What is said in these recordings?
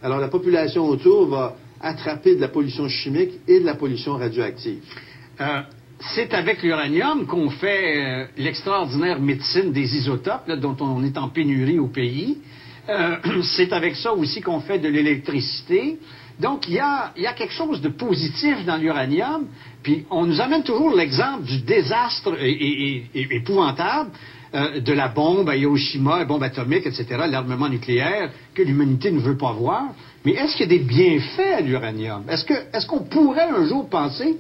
Alors, la population autour va attraper de la pollution chimique et de la pollution radioactive. C'est avec l'uranium qu'on fait l'extraordinaire médecine des isotopes, là, dont on est en pénurie au pays. C'est avec ça aussi qu'on fait de l'électricité. Donc, il y a quelque chose de positif dans l'uranium. Puis, on nous amène toujours l'exemple du désastre épouvantable de la bombe à Hiroshima, la bombe atomique, etc., l'armement nucléaire, que l'humanité ne veut pas voir. Mais est-ce qu'il y a des bienfaits à l'uranium? Est-ce qu'on pourrait un jour penser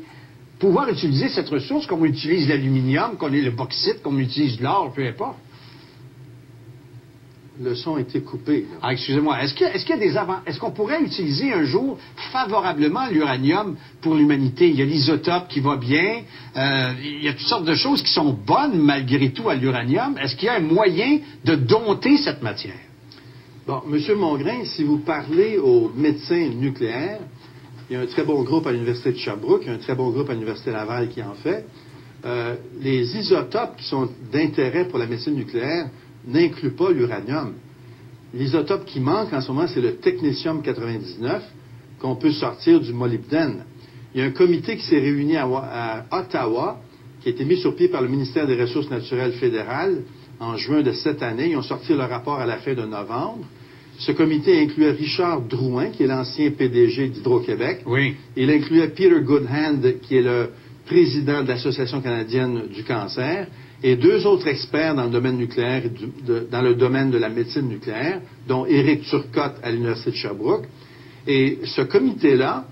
pouvoir utiliser cette ressource comme on utilise l'aluminium, comme le bauxite, comme on utilise l'or, peu importe? Le son a été coupé. Ah, excusez-moi. Est-ce qu'il y a des est-ce qu'on pourrait utiliser un jour favorablement l'uranium pour l'humanité? Il y a l'isotope qui va bien. Il y a toutes sortes de choses qui sont bonnes malgré tout à l'uranium. Est-ce qu'il y a un moyen de dompter cette matière? Bon, M. Mongrain, si vous parlez aux médecins nucléaires, il y a un très bon groupe à l'Université de Sherbrooke, il y a un très bon groupe à l'Université Laval qui en fait. Les isotopes qui sont d'intérêt pour la médecine nucléaire n'inclut pas l'uranium. L'isotope qui manque en ce moment, c'est le technétium-99 qu'on peut sortir du molybdène. Il y a un comité qui s'est réuni à Ottawa, qui a été mis sur pied par le ministère des Ressources naturelles fédérales en juin de cette année. Ils ont sorti le rapport à la fin de novembre. Ce comité incluait Richard Drouin, qui est l'ancien PDG d'Hydro-Québec. Oui. Il incluait Peter Goodhand, qui est le président de l'Association canadienne du cancer, et deux autres experts dans le domaine nucléaire et dans le domaine de la médecine nucléaire, dont Éric Turcotte à l'Université de Sherbrooke. Et ce comité-là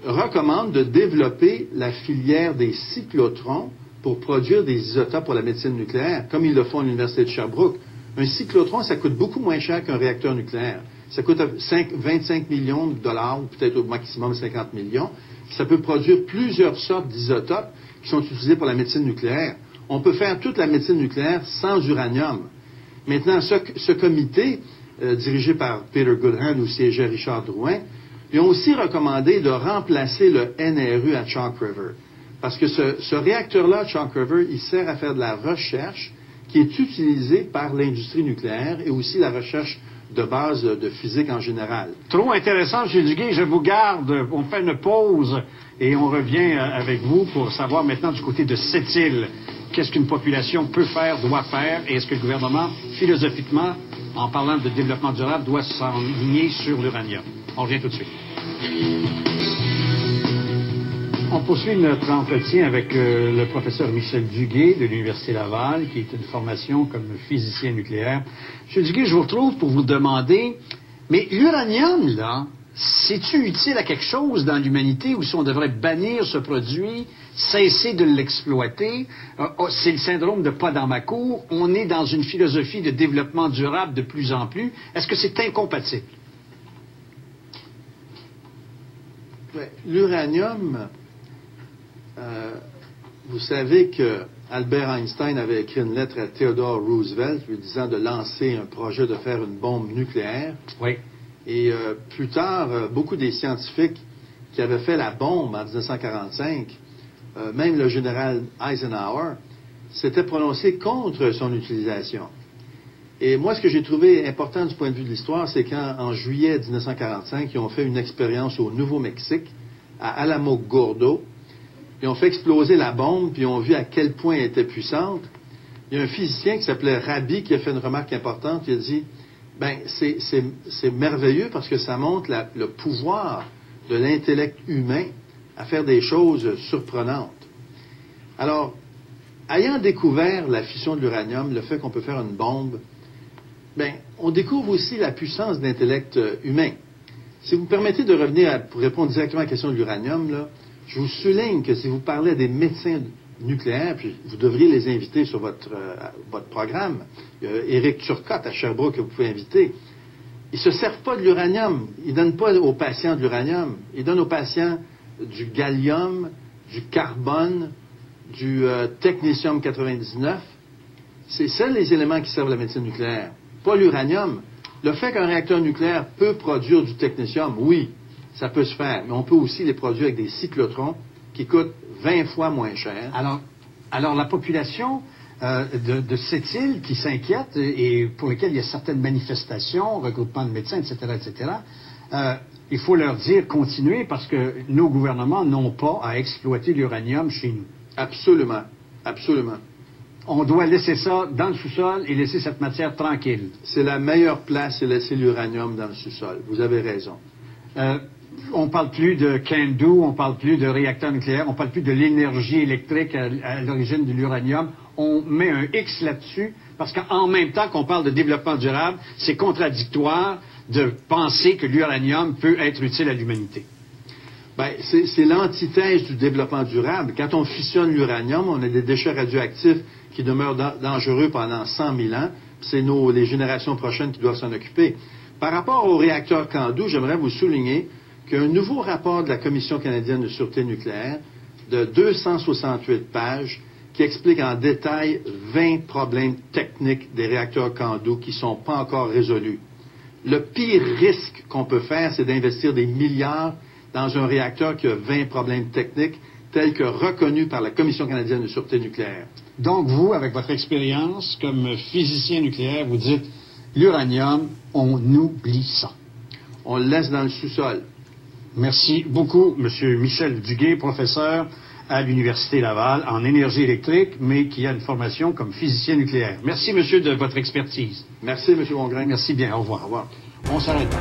recommande de développer la filière des cyclotrons pour produire des isotopes pour la médecine nucléaire, comme ils le font à l'Université de Sherbrooke. Un cyclotron, ça coûte beaucoup moins cher qu'un réacteur nucléaire. Ça coûte 25 millions de dollars, ou peut-être au maximum 50 millions. Ça peut produire plusieurs sortes d'isotopes qui sont utilisés pour la médecine nucléaire. On peut faire toute la médecine nucléaire sans uranium. Maintenant, ce comité, dirigé par Peter Goodhand, où siégeait Richard Drouin, ils ont aussi recommandé de remplacer le NRU à Chalk River. Parce que ce réacteur-là, Chalk River, il sert à faire de la recherche qui est utilisée par l'industrie nucléaire et aussi la recherche de base de physique en général. Trop intéressant, M. Duguay. Je vous garde. On fait une pause et on revient avec vous pour savoir maintenant du côté de cette île, qu'est-ce qu'une population peut faire, doit faire, et est-ce que le gouvernement, philosophiquement, en parlant de développement durable, doit s'enligner sur l'uranium. On revient tout de suite. On poursuit notre entretien avec le professeur Michel Duguay de l'Université Laval, qui est une formation comme physicien nucléaire. M. Duguay, je vous retrouve pour vous demander, mais l'uranium, là, c'est-tu utile à quelque chose dans l'humanité ou si on devrait bannir ce produit, cesser de l'exploiter? C'est le syndrome de pas dans ma cour. On est dans une philosophie de développement durable de plus en plus. Est-ce que c'est incompatible? L'uranium, vous savez que Albert Einstein avait écrit une lettre à Theodore Roosevelt lui disant de lancer un projet de faire une bombe nucléaire. Oui. Et plus tard, beaucoup des scientifiques qui avaient fait la bombe en 1945, même le général Eisenhower, s'était prononcé contre son utilisation. Et moi, ce que j'ai trouvé important du point de vue de l'histoire, c'est qu'en juillet 1945, ils ont fait une expérience au Nouveau-Mexique, à Alamogordo. Ils ont fait exploser la bombe, puis ils ont vu à quel point elle était puissante. Il y a un physicien qui s'appelait Rabi qui a fait une remarque importante. Il a dit, ben c'est merveilleux parce que ça montre le pouvoir de l'intellect humain à faire des choses surprenantes. Alors, ayant découvert la fission de l'uranium, le fait qu'on peut faire une bombe, ben, on découvre aussi la puissance de l'intellect humain. Si vous me permettez de revenir pour répondre directement à la question de l'uranium, là, je vous souligne que si vous parlez à des médecins nucléaires, puis vous devriez les inviter sur votre programme, il y a Éric Turcotte à Sherbrooke que vous pouvez inviter, ils ne se servent pas de l'uranium. Ils ne donnent pas aux patients de l'uranium. Ils donnent aux patients du gallium, du carbone, du technétium-99. C'est ça les éléments qui servent la médecine nucléaire, pas l'uranium. Le fait qu'un réacteur nucléaire peut produire du technétium, oui, ça peut se faire, mais on peut aussi les produire avec des cyclotrons qui coûtent 20 fois moins cher. Alors la population de cette île qui s'inquiète et pour laquelle il y a certaines manifestations, regroupements de médecins, etc., il faut leur dire continuez parce que nos gouvernements n'ont pas à exploiter l'uranium chez nous. Absolument. Absolument. On doit laisser ça dans le sous-sol et laisser cette matière tranquille. C'est la meilleure place, c'est laisser l'uranium dans le sous-sol. Vous avez raison. On parle plus de CANDU, on parle plus de réacteurs nucléaires, on parle plus de l'énergie électrique à l'origine de l'uranium. On met un X là-dessus parce qu'en même temps qu'on parle de développement durable, c'est contradictoire de penser que l'uranium peut être utile à l'humanité. Ben, c'est l'antithèse du développement durable. Quand on fissionne l'uranium, on a des déchets radioactifs qui demeurent dangereux pendant 100 000 ans. C'est les générations prochaines qui doivent s'en occuper. Par rapport au réacteur CANDU, j'aimerais vous souligner qu'un nouveau rapport de la Commission canadienne de sûreté nucléaire de 268 pages qui explique en détail 20 problèmes techniques des réacteurs CANDU qui ne sont pas encore résolus. Le pire risque qu'on peut faire, c'est d'investir des milliards dans un réacteur qui a 20 problèmes techniques tels que reconnus par la Commission canadienne de sûreté nucléaire. Donc vous, avec votre expérience comme physicien nucléaire, vous dites l'uranium, on oublie ça. On le laisse dans le sous-sol. Merci beaucoup, M. Michel Duguay, professeur à l'Université Laval en énergie électrique, mais qui a une formation comme physicien nucléaire. Merci, monsieur, de votre expertise. Merci, M. Mongrain. Merci bien. Au revoir. Au revoir. On s'arrête.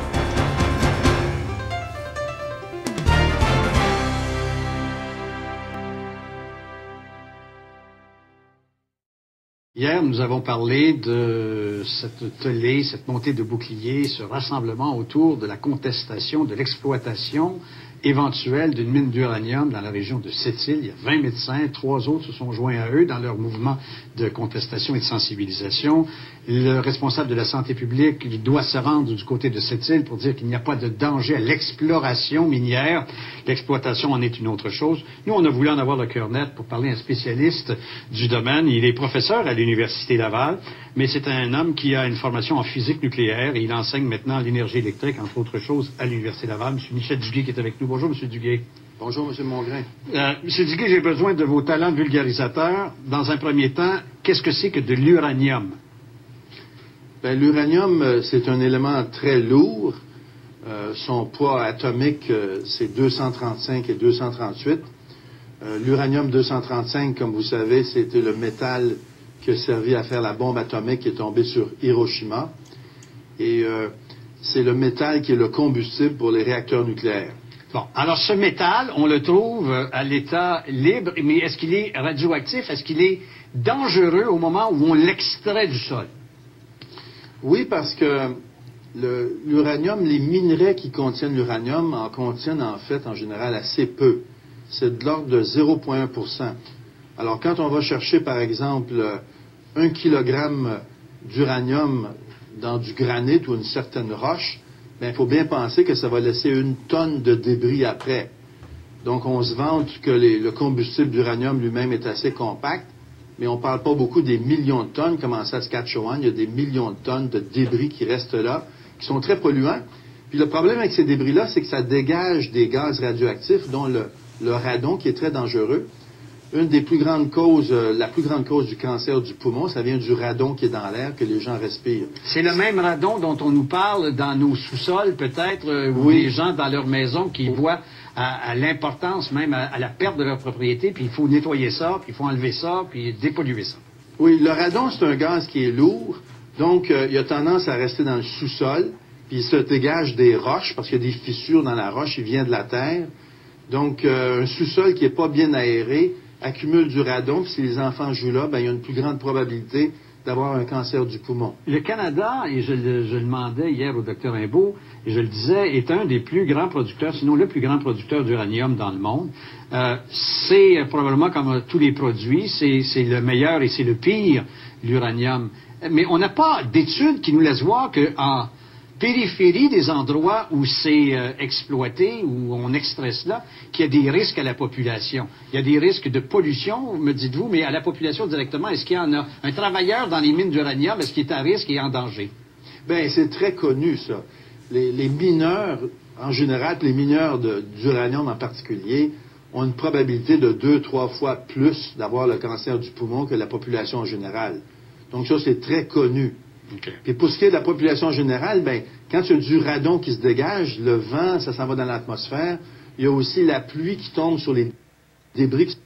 Hier, nous avons parlé de cette tollée, cette montée de boucliers, ce rassemblement autour de la contestation de l'exploitation éventuelle d'une mine d'uranium dans la région de Sept-Îles. Il y a 20 médecins, 3 autres se sont joints à eux dans leur mouvement de contestation et de sensibilisation. Le responsable de la santé publique doit se rendre du côté de Sept-Îles pour dire qu'il n'y a pas de danger à l'exploration minière. L'exploitation en est une autre chose. Nous, on a voulu en avoir le cœur net pour parler à un spécialiste du domaine. Il est professeur à l'Université Laval, mais c'est un homme qui a une formation en physique nucléaire et il enseigne maintenant l'énergie électrique, entre autres choses, à l'Université Laval. M. Michel Duguay qui est avec nous. Bonjour, M. Duguay. Bonjour, M. Mongrain. M. Duguay, j'ai besoin de vos talents de vulgarisateur. Dans un premier temps, qu'est-ce que c'est que de l'uranium? Ben, l'uranium, c'est un élément très lourd. Son poids atomique, c'est 235 et 238. L'uranium 235, comme vous savez, c'était le métal qui a servi à faire la bombe atomique qui est tombée sur Hiroshima. Et c'est le métal qui est le combustible pour les réacteurs nucléaires. Bon, alors ce métal, on le trouve à l'état libre, mais est-ce qu'il est radioactif? Est-ce qu'il est dangereux au moment où on l'extrait du sol? Oui, parce que l'uranium, les minerais qui contiennent l'uranium en contiennent en fait en général assez peu. C'est de l'ordre de 0,1%. Alors quand on va chercher par exemple 1 kilogramme d'uranium dans du granit ou une certaine roche, il faut bien penser que ça va laisser 1 tonne de débris après. Donc on se vante que le combustible d'uranium lui-même est assez compact, mais on ne parle pas beaucoup des millions de tonnes, comme en Saskatchewan, il y a des millions de tonnes de débris qui restent là, qui sont très polluants. Puis le problème avec ces débris-là, c'est que ça dégage des gaz radioactifs, dont le radon, qui est très dangereux. Une des plus grandes causes, la plus grande cause du cancer du poumon, ça vient du radon qui est dans l'air, que les gens respirent. C'est le même radon dont on nous parle dans nos sous-sols, peut-être, où oui. Les gens dans leur maison qui voient à l'importance, même à la perte de leur propriété, puis il faut nettoyer ça, puis il faut enlever ça, puis dépolluer ça. Oui, le radon, c'est un gaz qui est lourd, donc il a tendance à rester dans le sous-sol, puis il se dégage des roches, parce qu'il y a des fissures dans la roche, il vient de la terre. Donc, un sous-sol qui n'est pas bien aéré accumule du radon, puis si les enfants jouent là, il y a une plus grande probabilité d'avoir un cancer du poumon. Le Canada, et je le demandais hier au Dr Imbeau, et je le disais, est un des plus grands producteurs, sinon le plus grand producteur d'uranium dans le monde. C'est probablement comme tous les produits, c'est le meilleur et c'est le pire, l'uranium. Mais on n'a pas d'études qui nous laissent voir qu'en périphérie des endroits où c'est exploité, où on extrait cela, qu'il y a des risques à la population. Il y a des risques de pollution, me dites-vous, mais à la population directement, est-ce qu'il y en a un travailleur dans les mines d'uranium, est-ce qu'il est à risque et en danger? Bien, c'est très connu, ça. Les mineurs, en général, les mineurs d'uranium en particulier, ont une probabilité de 2-3 fois plus d'avoir le cancer du poumon que la population en général. Donc ça, c'est très connu. Okay. Puis pour ce qui est de la population générale, ben, quand il y a du radon qui se dégage, le vent, ça s'en va dans l'atmosphère. Il y a aussi la pluie qui tombe sur les débris qui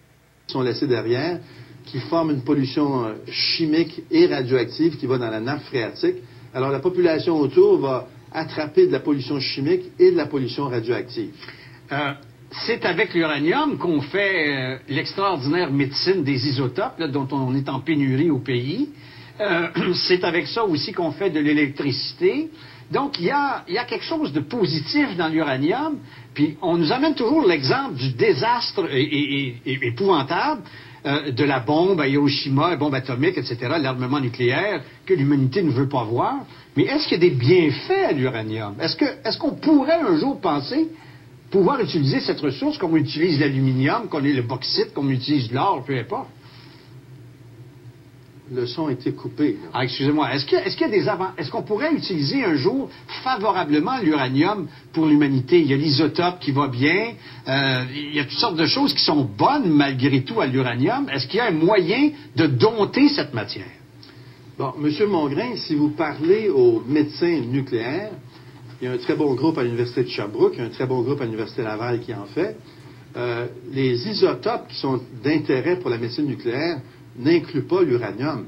sont laissés derrière, qui forment une pollution chimique et radioactive qui va dans la nappe phréatique. Alors la population autour va attraper de la pollution chimique et de la pollution radioactive. C'est avec l'uranium qu'on fait l'extraordinaire médecine des isotopes, là, dont on est en pénurie au pays. C'est avec ça aussi qu'on fait de l'électricité. Donc, il y a quelque chose de positif dans l'uranium. Puis, on nous amène toujours l'exemple du désastre épouvantable de la bombe à Hiroshima, la bombe atomique, etc., l'armement nucléaire, que l'humanité ne veut pas voir. Mais est-ce qu'il y a des bienfaits à l'uranium? Est-ce qu'on pourrait un jour penser pouvoir utiliser cette ressource comme on utilise l'aluminium, comme le bauxite, comme on utilise l'or, peu importe? Le son a été coupé. Là. Ah, excusez-moi. Est-ce qu'on pourrait utiliser un jour favorablement l'uranium pour l'humanité? Il y a l'isotope qui va bien. Il y a toutes sortes de choses qui sont bonnes malgré tout à l'uranium. Est-ce qu'il y a un moyen de dompter cette matière? Bon, M. Mongrain, si vous parlez aux médecins nucléaires, il y a un très bon groupe à l'Université de Sherbrooke, il y a un très bon groupe à l'Université Laval qui en fait. Les isotopes qui sont d'intérêt pour la médecine nucléaire n'inclut pas l'uranium.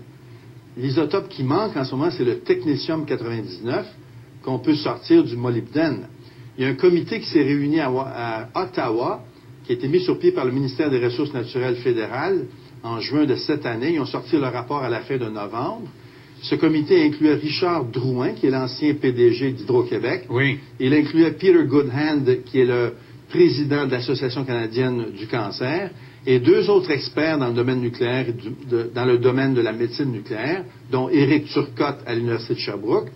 L'isotope qui manque en ce moment, c'est le technétium-99, qu'on peut sortir du molybdène. Il y a un comité qui s'est réuni à Ottawa, qui a été mis sur pied par le ministère des Ressources naturelles fédérales en juin de cette année. Ils ont sorti le rapport à la fin de novembre. Ce comité incluait Richard Drouin, qui est l'ancien PDG d'Hydro-Québec. Oui. Il incluait Peter Goodhand, qui est le président de l'Association canadienne du cancer, et deux autres experts dans le domaine nucléaire et dans le domaine de la médecine nucléaire, dont Éric Turcotte à l'Université de Sherbrooke.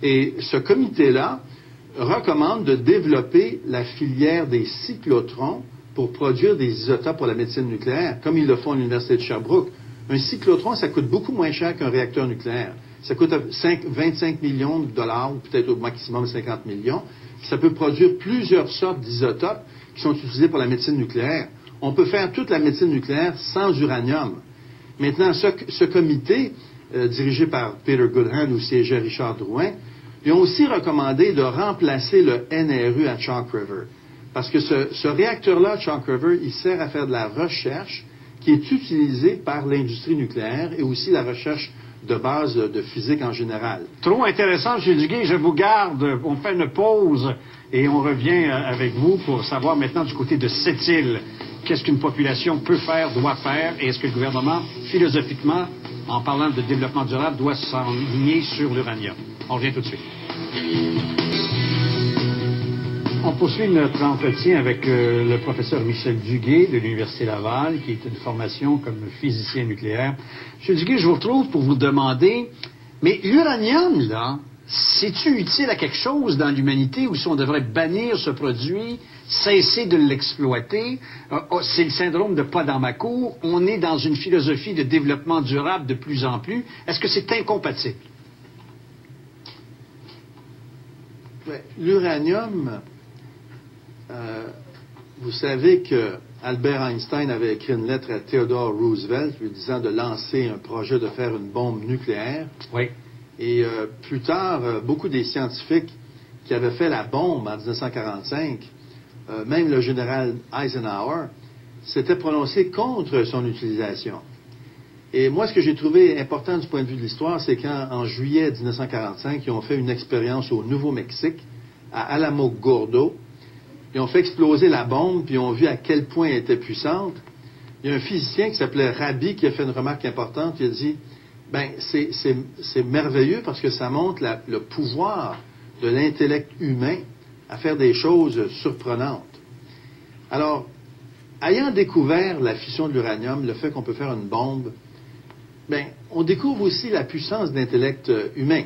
Et ce comité-là recommande de développer la filière des cyclotrons pour produire des isotopes pour la médecine nucléaire, comme ils le font à l'Université de Sherbrooke. Un cyclotron, ça coûte beaucoup moins cher qu'un réacteur nucléaire. Ça coûte 25 millions de dollars, ou peut-être au maximum 50 millions. Ça peut produire plusieurs sortes d'isotopes qui sont utilisés pour la médecine nucléaire. On peut faire toute la médecine nucléaire sans uranium. Maintenant, ce comité, dirigé par Peter Goodhand, où siégeait Richard Drouin, ils ont aussi recommandé de remplacer le NRU à Chalk River. Parce que ce réacteur-là, à Chalk River, il sert à faire de la recherche qui est utilisée par l'industrie nucléaire et aussi la recherche de base de physique en général. Trop intéressant, M. Duguay. Je vous garde. On fait une pause et on revient avec vous pour savoir maintenant du côté de cette île, qu'est-ce qu'une population peut faire, doit faire, et est-ce que le gouvernement, philosophiquement, en parlant de développement durable, doit s'enligner sur l'uranium. On revient tout de suite. On poursuit notre entretien avec le professeur Michel Duguay de l'Université Laval, qui est une formation comme physicien nucléaire. M. Duguay, je vous retrouve pour vous demander, mais l'uranium, là, c'est-tu utile à quelque chose dans l'humanité ou si on devrait bannir ce produit, cesser de l'exploiter? C'est le syndrome de pas dans ma cour. On est dans une philosophie de développement durable de plus en plus. Est-ce que c'est incompatible? L'uranium, vous savez que Albert Einstein avait écrit une lettre à Theodore Roosevelt lui disant de lancer un projet de faire une bombe nucléaire. Oui. Et plus tard, beaucoup des scientifiques qui avaient fait la bombe en 1945, même le général Eisenhower, s'était prononcé contre son utilisation. Et moi, ce que j'ai trouvé important du point de vue de l'histoire, c'est qu'en juillet 1945, ils ont fait une expérience au Nouveau-Mexique, à Alamogordo. Ils ont fait exploser la bombe, puis ils ont vu à quel point elle était puissante. Il y a un physicien qui s'appelait Rabi qui a fait une remarque importante. Il a dit, c'est merveilleux parce que ça montre le pouvoir de l'intellect humain à faire des choses surprenantes. Alors, ayant découvert la fission de l'uranium, le fait qu'on peut faire une bombe, on découvre aussi la puissance de l'intellect humain.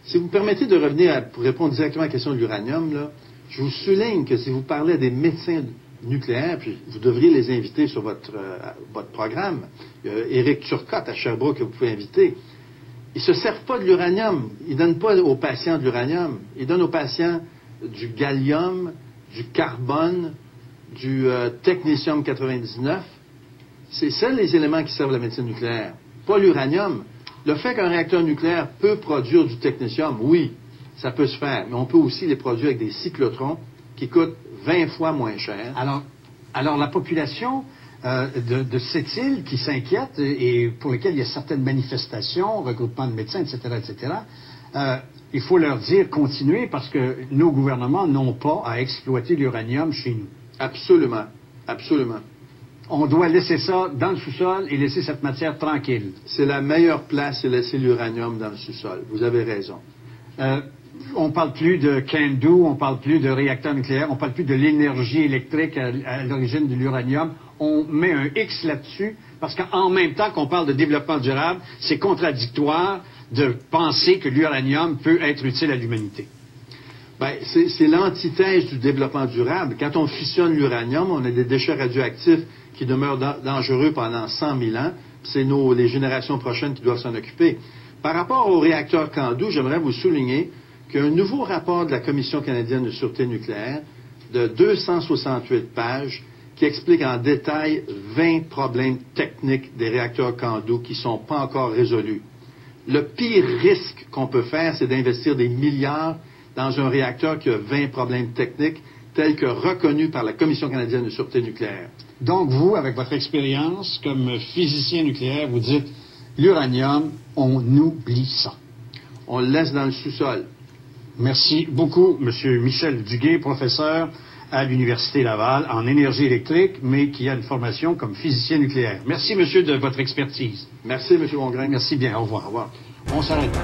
Si vous me permettez de revenir pour répondre directement à la question de l'uranium, là, je vous souligne que si vous parlez à des médecins nucléaires, puis vous devriez les inviter sur votre programme, il y a Éric Turcotte à Sherbrooke que vous pouvez inviter, ils ne se servent pas de l'uranium. Ils ne donnent pas aux patients de l'uranium. Ils donnent aux patients du gallium, du carbone, du technétium-99. C'est ça les éléments qui servent la médecine nucléaire, pas l'uranium. Le fait qu'un réacteur nucléaire peut produire du technétium, oui, ça peut se faire, mais on peut aussi les produire avec des cyclotrons qui coûtent 20 fois moins cher. Alors la population de cette île qui s'inquiète et pour lesquelles il y a certaines manifestations, regroupements de médecins, etc., il faut leur dire continuez parce que nos gouvernements n'ont pas à exploiter l'uranium chez nous. Absolument, absolument. On doit laisser ça dans le sous-sol et laisser cette matière tranquille. C'est la meilleure place, c'est laisser l'uranium dans le sous-sol. Vous avez raison. On ne parle plus de CANDU, on ne parle plus de réacteurs nucléaires, on ne parle plus de l'énergie électrique à l'origine de l'uranium. On met un X là-dessus parce qu'en même temps qu'on parle de développement durable, c'est contradictoire de penser que l'uranium peut être utile à l'humanité. Bien, c'est l'antithèse du développement durable. Quand on fissionne l'uranium, on a des déchets radioactifs qui demeurent dangereux pendant 100 000 ans. C'est les générations prochaines qui doivent s'en occuper. Par rapport au réacteur CANDU, j'aimerais vous souligner qu'un nouveau rapport de la Commission canadienne de sûreté nucléaire de 268 pages qui explique en détail 20 problèmes techniques des réacteurs CANDU qui ne sont pas encore résolus. Le pire risque qu'on peut faire, c'est d'investir des milliards dans un réacteur qui a 20 problèmes techniques tels que reconnus par la Commission canadienne de sûreté nucléaire. Donc vous, avec votre expérience comme physicien nucléaire, vous dites l'uranium, on oublie ça. On le laisse dans le sous-sol. Merci beaucoup, M. Michel Duguay, professeur à l'Université Laval en énergie électrique, mais qui a une formation comme physicien nucléaire. Merci, monsieur, de votre expertise. Merci, M. Mongrain. Merci bien. Au revoir. Au revoir. On s'arrête.